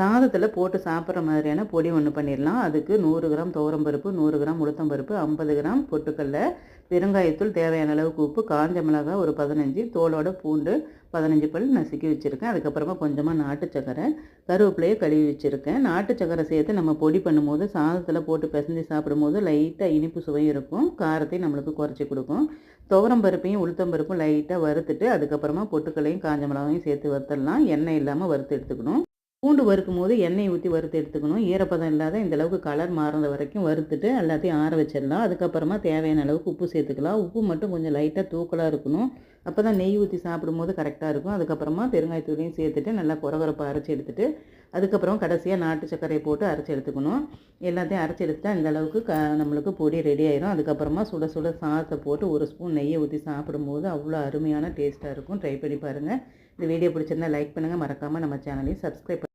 சாதத்தில் போட்டு சாப்பிட்ற மாதிரியான பொடி ஒன்று பண்ணிடலாம். அதுக்கு 100 கிராம் துவரம்பருப்பு, 100 கிராம் உளுத்தம்பருப்பு, 50 கிராம் பொட்டுக்கடலை, பெருங்காயத்தூள், தேவையான அளவுக்கு உப்பு, காஞ்ச மிளகாய் ஒரு 15, தோலோட பூண்டு 15 பல் நசுக்கி வச்சுருக்கேன். அதுக்கப்புறமா கொஞ்சமாக நாட்டு சக்கரை, கருவேப்பிலையை கழுவி வச்சுருக்கேன். நாட்டு சக்கரை சேர்த்து நம்ம பொடி பண்ணும்போது சாதத்தில் போட்டு பிசைஞ்சு சாப்பிடும்போது லைட்டாக இனிப்பு சுவையும் இருக்கும், காரத்தையும் நம்மளுக்கு குறைச்சி கொடுக்கும். துவரம்பருப்பையும் உளுத்தம்பருப்பும் லைட்டாக வறுத்துட்டு அதுக்கப்புறமா பொட்டுக்கல்லையும் காஞ்ச மிளகாயும் சேர்த்து வறுத்துடலாம். எண்ணெய் இல்லாமல் வறுத்து எடுத்துக்கணும். பூண்டு வறுக்கும் போது எண்ணெய் ஊற்றி வறுத்து எடுத்துக்கணும். ஈரப்பதம் இல்லாத இந்த அளவுக்கு கலர் மாறுற வரைக்கும் வறுத்துட்டு எல்லாத்தையும் ஆற வச்சிடலாம். அதுக்கப்புறமா தேவையான அளவுக்கு உப்பு சேர்த்துக்கலாம். உப்பு மட்டும் கொஞ்சம் லைட்டாக தூக்கலாக இருக்கணும். அப்போ தான் நெய் ஊற்றி சாப்பிடும்போது கரெக்டாக இருக்கும். அதுக்கப்புறமா பெருங்காயத்தூளையும் சேர்த்துட்டு நல்லா கொரகொரப்பாக அரைச்சி எடுத்துகிட்டு அதுக்கப்புறம் கடைசியாக நாட்டு சர்க்கரையை போட்டு அரைச்சி எடுத்துக்கணும். எல்லாத்தையும் அரைச்சி எடுத்துட்டா இந்த அளவுக்கு நம்மளுக்கு பொடி ரெடி ஆயிடும். அதுக்கப்புறமா சுட சுட சாதத்தை போட்டு ஒரு ஸ்பூன் நெய்யை ஊற்றி சாப்பிடும்போது அவ்வளோ அருமையான டேஸ்ட்டாக இருக்கும். ட்ரை பண்ணி பாருங்கள். இந்த வீடியோ பிடிச்சிருந்தா லைக் பண்ணுங்கள். மறக்காமல் நம்ம சேனலையும் சப்ஸ்கிரைப்